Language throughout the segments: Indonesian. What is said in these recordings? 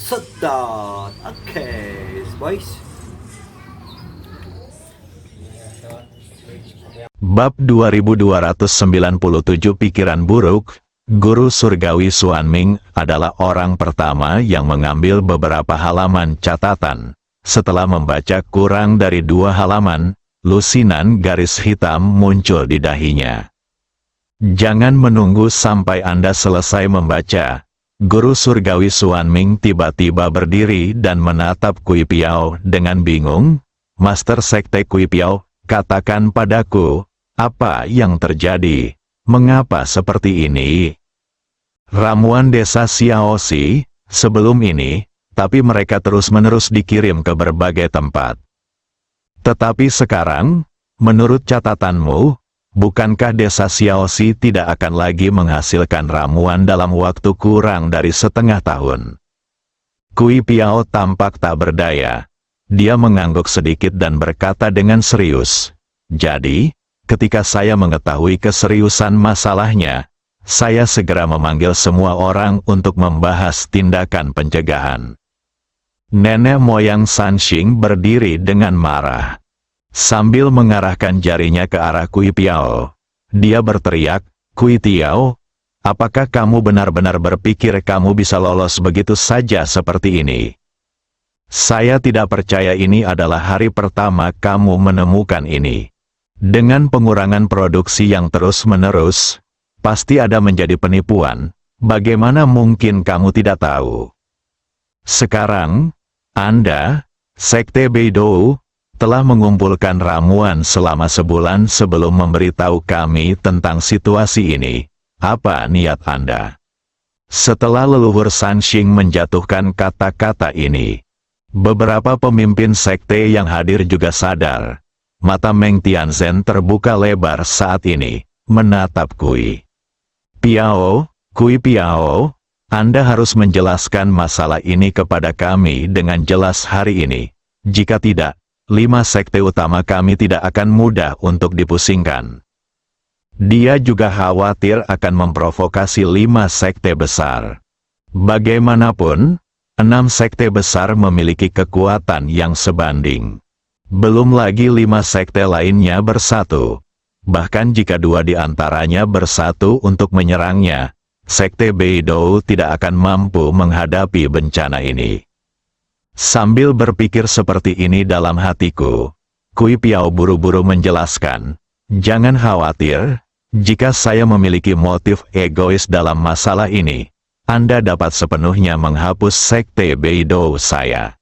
Sedot. Oke, boys. Bab 2297 Pikiran Buruk. Guru surgawi Xuanming adalah orang pertama yang mengambil beberapa halaman catatan. Setelah membaca kurang dari 2 halaman, lusinan garis hitam muncul di dahinya. Jangan menunggu sampai Anda selesai membaca. Guru surgawi Xuanming tiba-tiba berdiri dan menatap Kui Piao dengan bingung. Master Sekte Kui Piao, katakan padaku, apa yang terjadi? Mengapa seperti ini? Ramuan desa Xiaoxi, sebelum ini, tapi mereka terus-menerus dikirim ke berbagai tempat. Tetapi sekarang, menurut catatanmu, bukankah desa Xiaoxi tidak akan lagi menghasilkan ramuan dalam waktu kurang dari setengah tahun? Kui Piao tampak tak berdaya. Dia mengangguk sedikit dan berkata dengan serius, jadi, ketika saya mengetahui keseriusan masalahnya, saya segera memanggil semua orang untuk membahas tindakan pencegahan. Nenek moyang Sanxing berdiri dengan marah. Sambil mengarahkan jarinya ke arah Kui Piao, dia berteriak, Kui Tiao, apakah kamu benar-benar berpikir kamu bisa lolos begitu saja seperti ini? Saya tidak percaya ini adalah hari pertama kamu menemukan ini. Dengan pengurangan produksi yang terus-menerus, pasti ada menjadi penipuan. Bagaimana mungkin kamu tidak tahu? Sekarang, Anda, Sekte Beidou, telah mengumpulkan ramuan selama sebulan sebelum memberitahu kami tentang situasi ini. Apa niat Anda? Setelah leluhur Sanxing menjatuhkan kata-kata ini, beberapa pemimpin sekte yang hadir juga sadar. Mata Meng Tianzhen terbuka lebar saat ini, menatap Kui Piao. Kui Piao, Anda harus menjelaskan masalah ini kepada kami dengan jelas hari ini. Jika tidak, 5 sekte utama kami tidak akan mudah untuk dipusingkan. Dia juga khawatir akan memprovokasi 5 sekte besar. Bagaimanapun, 6 sekte besar memiliki kekuatan yang sebanding. Belum lagi 5 sekte lainnya bersatu. Bahkan jika 2 di antaranya bersatu untuk menyerangnya, Sekte Beidou tidak akan mampu menghadapi bencana ini. Sambil berpikir seperti ini dalam hatiku, Kui Piao buru-buru menjelaskan, jangan khawatir, jika saya memiliki motif egois dalam masalah ini, Anda dapat sepenuhnya menghapus Sekte Beidou saya.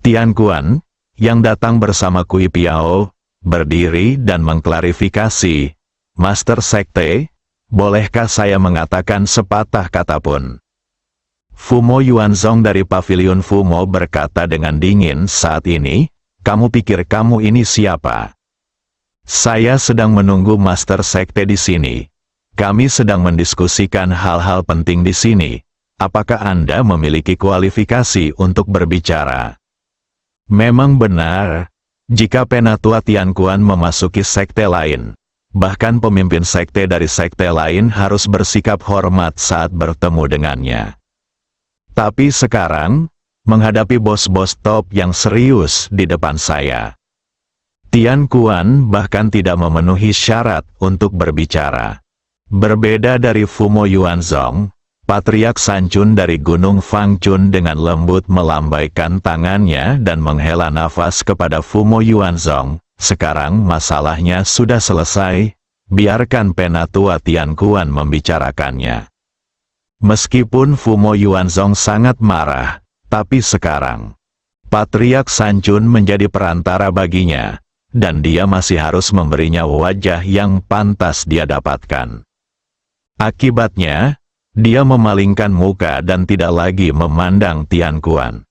Tian Kuan, yang datang bersama Kui Piao, berdiri dan mengklarifikasi, Master Sekte, bolehkah saya mengatakan sepatah kata pun? Fumo Yuanzong dari Pavilion Fumo berkata dengan dingin saat ini, kamu pikir kamu ini siapa? Saya sedang menunggu Master Sekte di sini. Kami sedang mendiskusikan hal-hal penting di sini. Apakah Anda memiliki kualifikasi untuk berbicara? Memang benar, jika Penatua Tian Kuan memasuki sekte lain, bahkan pemimpin sekte dari sekte lain harus bersikap hormat saat bertemu dengannya. Tapi sekarang, menghadapi bos-bos top yang serius di depan saya, Tian Kuan bahkan tidak memenuhi syarat untuk berbicara. Berbeda dari Fumo Yuanzong, Patriark Sanchun dari Gunung Fangchun dengan lembut melambaikan tangannya dan menghela nafas kepada Fumo Yuanzong. Sekarang masalahnya sudah selesai, biarkan Penatua Tian Kuan membicarakannya. Meskipun Fumo Yuanzong sangat marah, tapi sekarang, Patriark Sanchun menjadi perantara baginya, dan dia masih harus memberinya wajah yang pantas dia dapatkan. Akibatnya, dia memalingkan muka dan tidak lagi memandang Tian Kuan.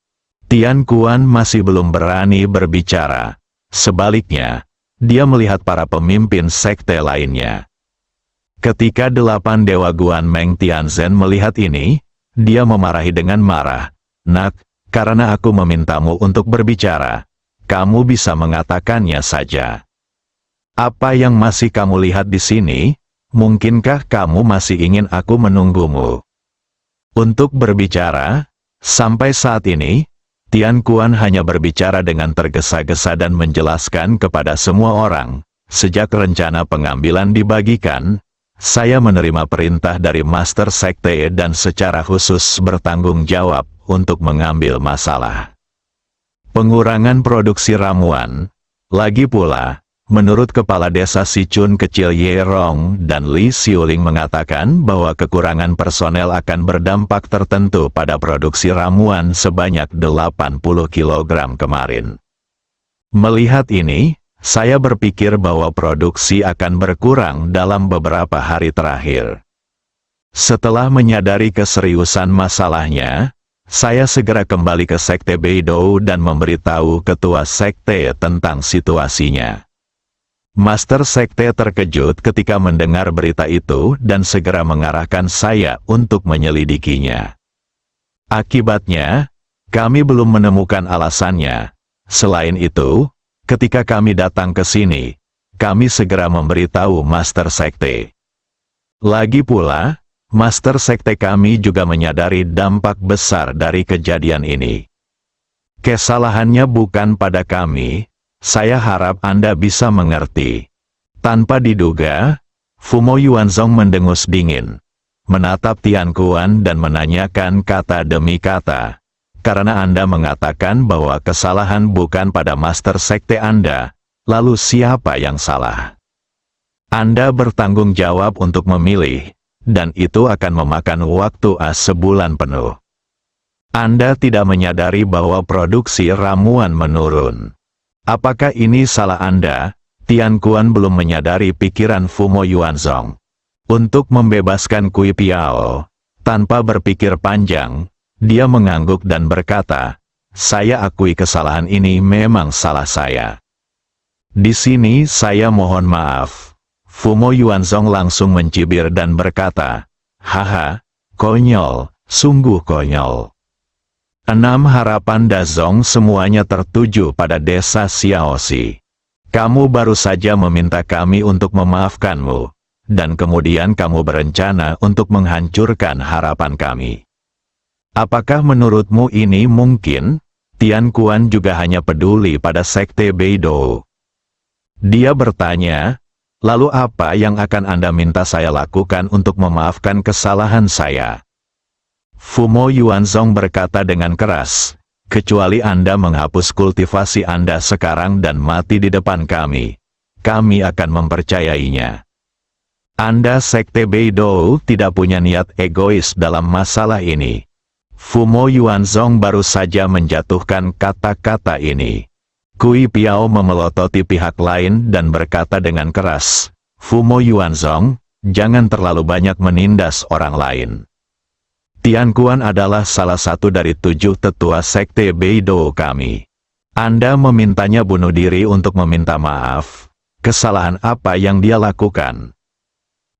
Tian Kuan masih belum berani berbicara. Sebaliknya, dia melihat para pemimpin sekte lainnya. Ketika 8 Dewa Guan Meng Tianzhen melihat ini, dia memarahi dengan marah. Nak, karena aku memintamu untuk berbicara, kamu bisa mengatakannya saja. Apa yang masih kamu lihat di sini? Mungkinkah kamu masih ingin aku menunggumu? Untuk berbicara, Sampai saat ini, Tian Kuan hanya berbicara dengan tergesa-gesa dan menjelaskan kepada semua orang. Sejak rencana pengambilan dibagikan, saya menerima perintah dari Master Sekte dan secara khusus bertanggung jawab untuk mengambil masalah pengurangan produksi ramuan. Lagi pula, menurut Kepala Desa Sichun Kecil Ye Rong dan Li Xiuling mengatakan bahwa kekurangan personel akan berdampak tertentu pada produksi ramuan sebanyak 80 kg kemarin. Melihat ini, saya berpikir bahwa produksi akan berkurang dalam beberapa hari terakhir. Setelah menyadari keseriusan masalahnya, saya segera kembali ke Sekte Beidou dan memberitahu ketua sekte tentang situasinya. Master Sekte terkejut ketika mendengar berita itu dan segera mengarahkan saya untuk menyelidikinya. Akibatnya, kami belum menemukan alasannya. Selain itu, ketika kami datang ke sini, kami segera memberitahu Master Sekte. Lagi pula, Master Sekte kami juga menyadari dampak besar dari kejadian ini. Kesalahannya bukan pada kami, saya harap Anda bisa mengerti. Tanpa diduga, Fumo Yuanzong mendengus dingin, menatap Tian Kuan dan menanyakan kata demi kata. Karena Anda mengatakan bahwa kesalahan bukan pada Master Sekte Anda, lalu siapa yang salah? Anda bertanggung jawab untuk memilih, dan itu akan memakan waktu sebulan penuh. Anda tidak menyadari bahwa produksi ramuan menurun. Apakah ini salah Anda? Tian Kuan belum menyadari pikiran Fumo Yuanzong. Untuk membebaskan Kui Piao, tanpa berpikir panjang, dia mengangguk dan berkata, "Saya akui kesalahan ini memang salah saya. Di sini saya mohon maaf." Fumo Yuanzong langsung mencibir dan berkata, "Haha, konyol, sungguh konyol." 6 harapan Dazong semuanya tertuju pada desa Xiaoxi. Kamu baru saja meminta kami untuk memaafkanmu, dan kemudian kamu berencana untuk menghancurkan harapan kami. Apakah menurutmu ini mungkin? Tian Kuan juga hanya peduli pada Sekte Beidou. Dia bertanya, "Lalu apa yang akan Anda minta saya lakukan untuk memaafkan kesalahan saya?" Fumo Yuanzong berkata dengan keras, "Kecuali Anda menghapus kultivasi Anda sekarang dan mati di depan kami akan mempercayainya." Anda Sekte Beidou tidak punya niat egois dalam masalah ini. Fumo Yuanzong baru saja menjatuhkan kata-kata ini. Kui Piao memelototi pihak lain dan berkata dengan keras, "Fumo Yuanzong, jangan terlalu banyak menindas orang lain. Tian Kuan adalah salah satu dari 7 tetua Sekte Beidou kami. Anda memintanya bunuh diri untuk meminta maaf. Kesalahan apa yang dia lakukan?"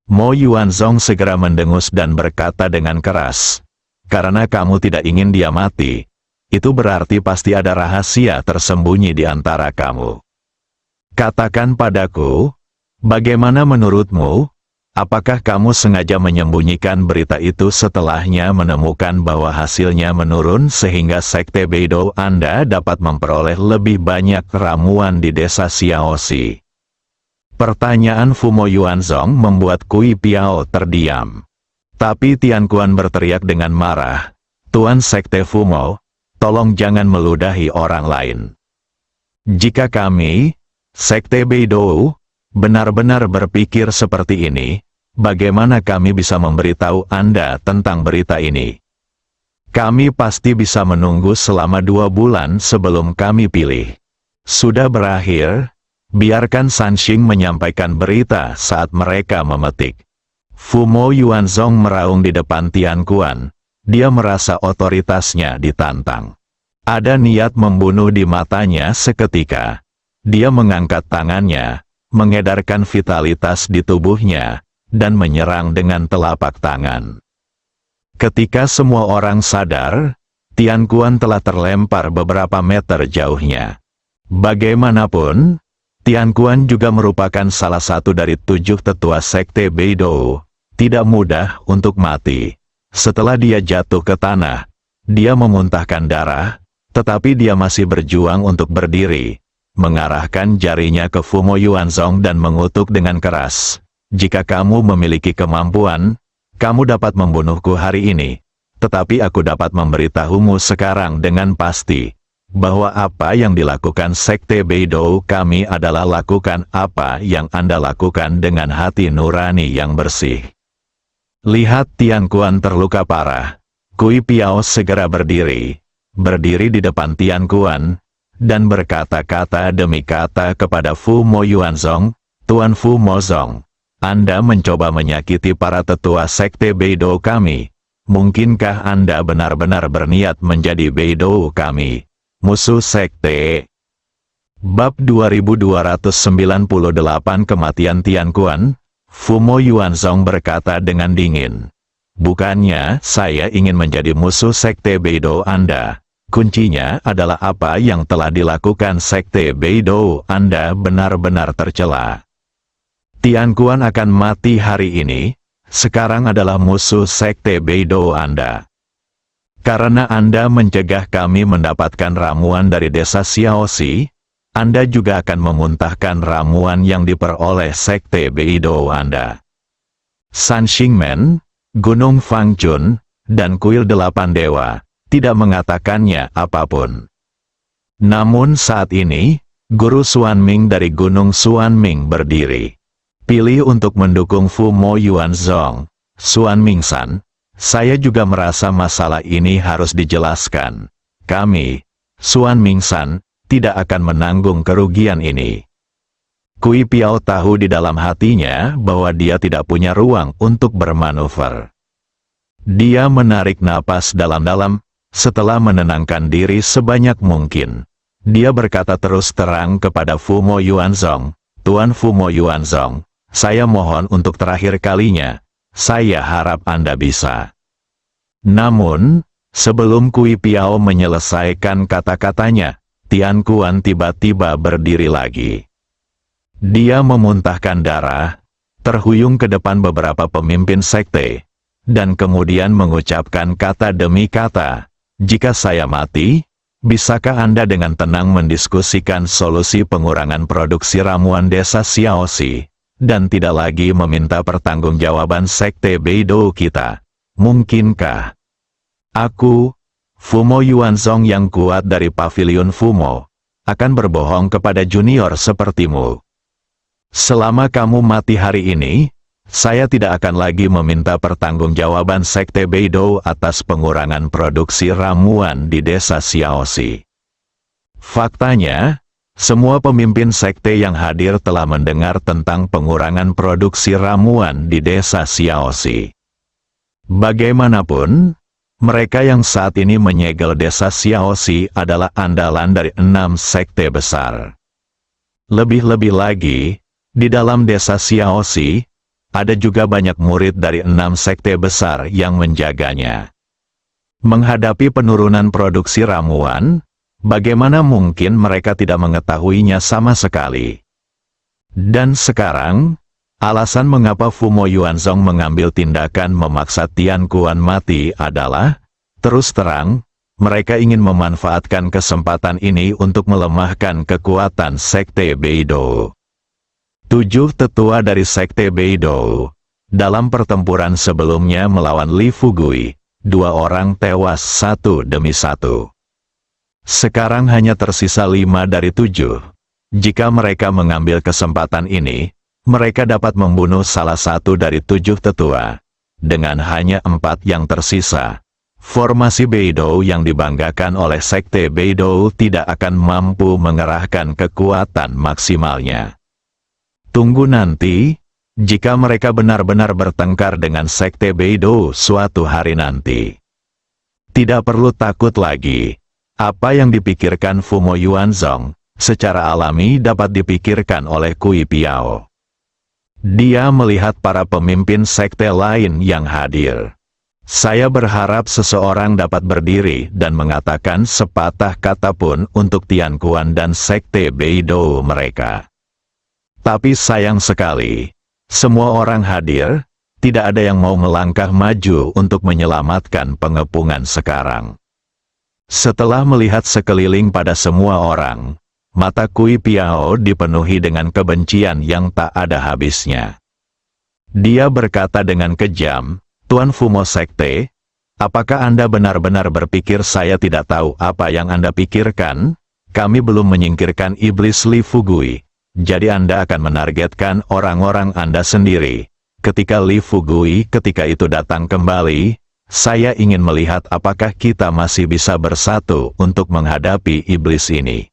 Mo Yuanzong segera mendengus dan berkata dengan keras, "Karena kamu tidak ingin dia mati, itu berarti pasti ada rahasia tersembunyi di antara kamu. Katakan padaku, bagaimana menurutmu? Apakah kamu sengaja menyembunyikan berita itu setelahnya menemukan bahwa hasilnya menurun sehingga Sekte Beidou Anda dapat memperoleh lebih banyak ramuan di desa Xiaoxi?" Pertanyaan Fumo Yuanzong membuat Kui Piao terdiam. Tapi Tian Kuan berteriak dengan marah, "Tuan Sekte Fumo, tolong jangan meludahi orang lain. Jika kami, Sekte Beidou, benar-benar berpikir seperti ini, bagaimana kami bisa memberitahu Anda tentang berita ini? Kami pasti bisa menunggu selama 2 bulan sebelum kami pilih. Sudah berakhir, biarkan Sanxing menyampaikan berita saat mereka memetik." Fumo Yuanzong meraung di depan Tian Kuan. Dia merasa otoritasnya ditantang. Ada niat membunuh di matanya seketika. Dia mengangkat tangannya, mengedarkan vitalitas di tubuhnya, dan menyerang dengan telapak tangan. Ketika semua orang sadar, Tian Kuan telah terlempar beberapa meter jauhnya. Bagaimanapun, Tian Kuan juga merupakan salah satu dari 7 tetua Sekte Beidou. Tidak mudah untuk mati. Setelah dia jatuh ke tanah, Dia memuntahkan darah, tetapi dia masih berjuang untuk berdiri, mengarahkan jarinya ke Fumo Yuanzong dan mengutuk dengan keras. Jika kamu memiliki kemampuan, kamu dapat membunuhku hari ini. Tetapi aku dapat memberitahumu sekarang dengan pasti, bahwa apa yang dilakukan Sekte Beidou kami adalah lakukan apa yang Anda lakukan dengan hati nurani yang bersih. Lihat Tian Kuan terluka parah. Kui Piao segera berdiri di depan Tian Kuan, dan berkata-kata demi kata kepada Fu Mo Yuanzong, Tuan Fu Mozong, Anda mencoba menyakiti para tetua Sekte Beidou kami. Mungkinkah Anda benar-benar berniat menjadi Beidou kami, musuh Sekte? Bab 2298 Kematian Tian Kuan. Fu Mo Yuanzong berkata dengan dingin, bukannya saya ingin menjadi musuh Sekte Beidou Anda. Kuncinya adalah apa yang telah dilakukan Sekte Beidou Anda benar-benar tercela. Tian Kuan akan mati hari ini, sekarang adalah musuh Sekte Beidou Anda. Karena Anda mencegah kami mendapatkan ramuan dari desa Xiaoxi, Anda juga akan memuntahkan ramuan yang diperoleh Sekte Beidou Anda. San Xingmen, Gunung Fangchun, dan Kuil Delapan Dewa tidak mengatakannya apapun. Namun saat ini, Guru Xuanming dari Gunung Xuanming berdiri. Pilih untuk mendukung Fu Mo Yuanzong. Xuanming-san, saya juga merasa masalah ini harus dijelaskan. Kami, Xuanming-san, tidak akan menanggung kerugian ini. Kui Piao tahu di dalam hatinya bahwa dia tidak punya ruang untuk bermanuver. Dia menarik napas dalam-dalam, setelah menenangkan diri sebanyak mungkin. Dia berkata terus terang kepada Fu Mo Yuanzong, Tuan Fu Mo Yuanzong, saya mohon untuk terakhir kalinya, saya harap Anda bisa. Namun, sebelum Kui Piao menyelesaikan kata-katanya, Tian Kuan tiba-tiba berdiri lagi. Dia memuntahkan darah, terhuyung ke depan beberapa pemimpin sekte, dan kemudian mengucapkan kata demi kata, jika saya mati, bisakah Anda dengan tenang mendiskusikan solusi pengurangan produksi ramuan desa Xiaoxi, dan tidak lagi meminta pertanggungjawaban Sekte Beidou kita? Mungkinkah aku, Fu Mo Yuanzong yang kuat dari Pavilion Fumo, akan berbohong kepada junior sepertimu? Selama kamu mati hari ini, saya tidak akan lagi meminta pertanggungjawaban Sekte Beidou atas pengurangan produksi ramuan di desa Xiaoxi. Faktanya, semua pemimpin sekte yang hadir telah mendengar tentang pengurangan produksi ramuan di desa Xiaoxi. Bagaimanapun, mereka yang saat ini menyegel desa Xiaoxi adalah andalan dari 6 sekte besar. Lebih-lebih lagi, di dalam desa Xiaoxi, ada juga banyak murid dari 6 sekte besar yang menjaganya. Menghadapi penurunan produksi ramuan, bagaimana mungkin mereka tidak mengetahuinya sama sekali? Dan sekarang, alasan mengapa Fu Mo Yuanzong mengambil tindakan memaksa Tian Kuan mati adalah, terus terang, mereka ingin memanfaatkan kesempatan ini untuk melemahkan kekuatan Sekte Beidou. 7 tetua dari Sekte Beidou, dalam pertempuran sebelumnya melawan Li Fugui, 2 orang tewas satu demi satu. Sekarang hanya tersisa 5 dari 7. Jika mereka mengambil kesempatan ini, mereka dapat membunuh salah satu dari 7 tetua. Dengan hanya 4 yang tersisa, formasi Beidou yang dibanggakan oleh Sekte Beidou tidak akan mampu mengerahkan kekuatan maksimalnya. Tunggu nanti, jika mereka benar-benar bertengkar dengan Sekte Beidou suatu hari nanti. Tidak perlu takut lagi. Apa yang dipikirkan Fu Mo Yuanzong, secara alami dapat dipikirkan oleh Kui Piao. Dia melihat para pemimpin sekte lain yang hadir. Saya berharap seseorang dapat berdiri dan mengatakan sepatah kata pun untuk Tian Kuan dan Sekte Beidou mereka. Tapi sayang sekali, semua orang hadir, tidak ada yang mau melangkah maju untuk menyelamatkan pengepungan sekarang. Setelah melihat sekeliling pada semua orang, mata Kui Piao dipenuhi dengan kebencian yang tak ada habisnya. Dia berkata dengan kejam, "Tuan Fumo Sekte, apakah Anda benar-benar berpikir saya tidak tahu apa yang Anda pikirkan? Kami belum menyingkirkan iblis Li Fugui, jadi Anda akan menargetkan orang-orang Anda sendiri. Ketika Li Fugui ketika itu datang kembali, saya ingin melihat apakah kita masih bisa bersatu untuk menghadapi iblis ini."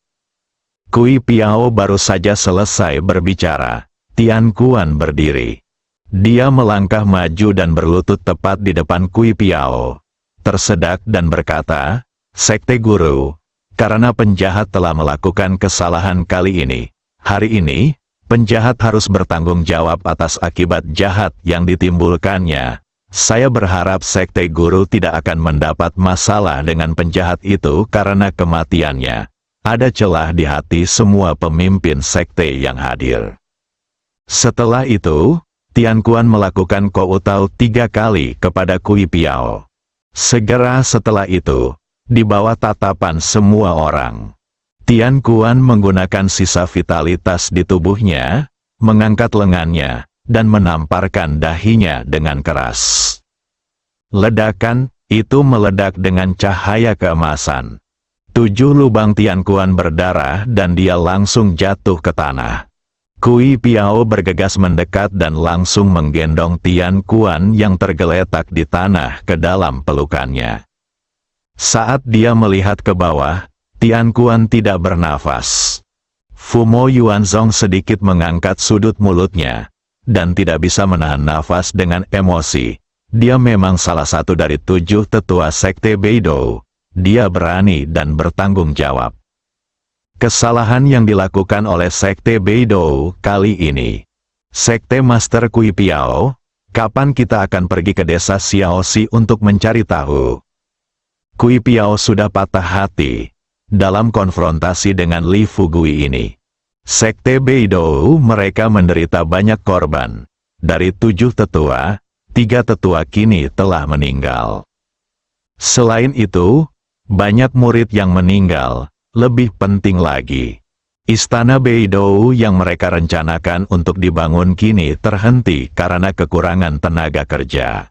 Kui Piao baru saja selesai berbicara. Tian Kuan berdiri. Dia melangkah maju dan berlutut tepat di depan Kui Piao. Tersedak dan berkata, "Sekte Guru, karena penjahat telah melakukan kesalahan kali ini, hari ini, penjahat harus bertanggung jawab atas akibat jahat yang ditimbulkannya. Saya berharap Sekte Guru tidak akan mendapat masalah dengan penjahat itu karena kematiannya." Ada celah di hati semua pemimpin sekte yang hadir. Setelah itu, Tian Kuan melakukan koutau 3 kali kepada Kui Piao. Segera setelah itu, di bawah tatapan semua orang, Tian Kuan menggunakan sisa vitalitas di tubuhnya, mengangkat lengannya, dan menamparkan dahinya dengan keras. Ledakan itu meledak dengan cahaya keemasan. 7 lubang Tian Kuan berdarah dan dia langsung jatuh ke tanah. Kui Piao bergegas mendekat dan langsung menggendong Tian Kuan yang tergeletak di tanah ke dalam pelukannya. Saat dia melihat ke bawah, Tian Kuan tidak bernafas. Fumo Yuanzong sedikit mengangkat sudut mulutnya, dan tidak bisa menahan nafas dengan emosi. Dia memang salah satu dari 7 tetua sekte Beidou. Dia berani dan bertanggung jawab. Kesalahan yang dilakukan oleh Sekte Beidou kali ini. Sekte Master Kui Piao, kapan kita akan pergi ke desa Xiaoxi untuk mencari tahu? Kui Piao sudah patah hati dalam konfrontasi dengan Li Fugui ini. Sekte Beidou mereka menderita banyak korban. Dari 7 tetua, 3 tetua kini telah meninggal. Selain itu, banyak murid yang meninggal. Lebih penting lagi, Istana Beidou yang mereka rencanakan untuk dibangun kini terhenti karena kekurangan tenaga kerja.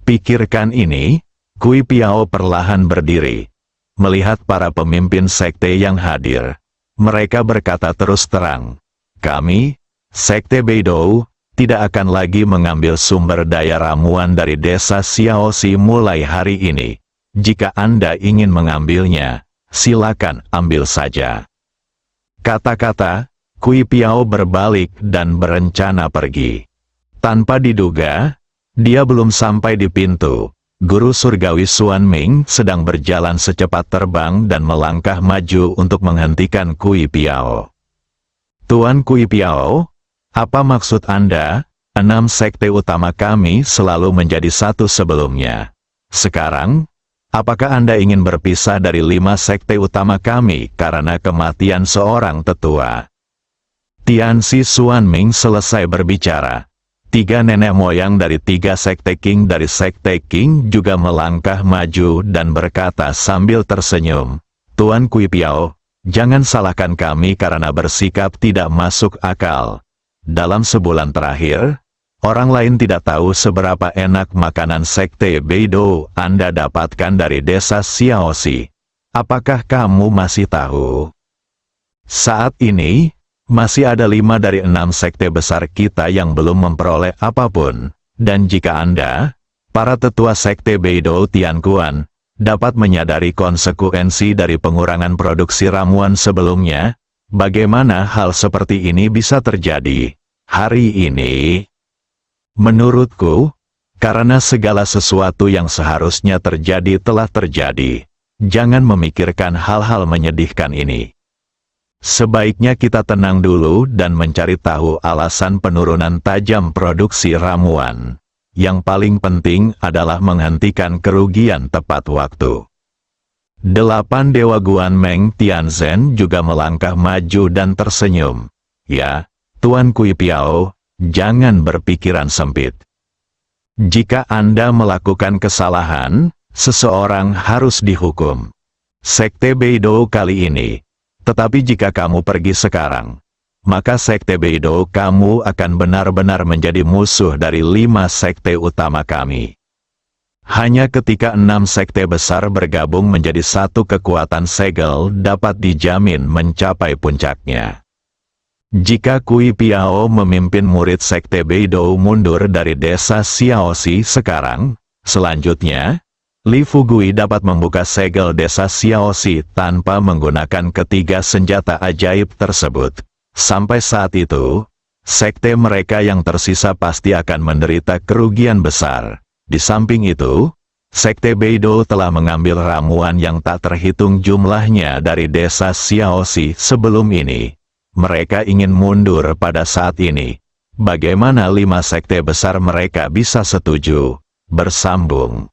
Pikirkan ini, Kui Piao perlahan berdiri. Melihat para pemimpin sekte yang hadir, mereka berkata terus terang, "Kami, Sekte Beidou, tidak akan lagi mengambil sumber daya ramuan dari desa Xiaoxi mulai hari ini. Jika Anda ingin mengambilnya, silakan ambil saja." Kata-kata, Kui Piao berbalik dan berencana pergi. Tanpa diduga, dia belum sampai di pintu. Guru surgawi Xuan Ming sedang berjalan secepat terbang dan melangkah maju untuk menghentikan Kui Piao. "Tuan Kui Piao, apa maksud Anda? 6 sekte utama kami selalu menjadi satu sebelumnya. Sekarang, apakah Anda ingin berpisah dari 5 sekte utama kami karena kematian seorang tetua?" Tianxi Xuan Ming selesai berbicara. 3 nenek moyang dari 3 sekte King dari sekte King juga melangkah maju dan berkata sambil tersenyum, "Tuan Kui Piao, jangan salahkan kami karena bersikap tidak masuk akal. Dalam sebulan terakhir, orang lain tidak tahu seberapa enak makanan sekte Beidou Anda dapatkan dari desa Xiaoxi. Apakah kamu masih tahu? Saat ini, masih ada 5 dari 6 sekte besar kita yang belum memperoleh apapun. Dan jika Anda, para tetua sekte Beidou Tianquan, dapat menyadari konsekuensi dari pengurangan produksi ramuan sebelumnya, bagaimana hal seperti ini bisa terjadi hari ini? Menurutku, karena segala sesuatu yang seharusnya terjadi telah terjadi, jangan memikirkan hal-hal menyedihkan ini. Sebaiknya kita tenang dulu dan mencari tahu alasan penurunan tajam produksi ramuan. Yang paling penting adalah menghentikan kerugian tepat waktu. 8 Dewa Guan Meng Tianzhen juga melangkah maju dan tersenyum. "Ya, Tuan Kui Piao, jangan berpikiran sempit. Jika Anda melakukan kesalahan, seseorang harus dihukum. Sekte Beidou kali ini. Tetapi jika kamu pergi sekarang, maka Sekte Beidou kamu akan benar-benar menjadi musuh dari 5 sekte utama kami. Hanya ketika 6 sekte besar bergabung menjadi satu kekuatan segel dapat dijamin mencapai puncaknya. Jika Kui Piao memimpin murid Sekte Beidou mundur dari desa Xiaoxi sekarang, selanjutnya, Li Fugui dapat membuka segel desa Xiaoxi tanpa menggunakan ketiga senjata ajaib tersebut. Sampai saat itu, sekte mereka yang tersisa pasti akan menderita kerugian besar. Di samping itu, Sekte Beidou telah mengambil ramuan yang tak terhitung jumlahnya dari desa Xiaoxi sebelum ini. Mereka ingin mundur pada saat ini. Bagaimana 5 sekte besar mereka bisa setuju? Bersambung.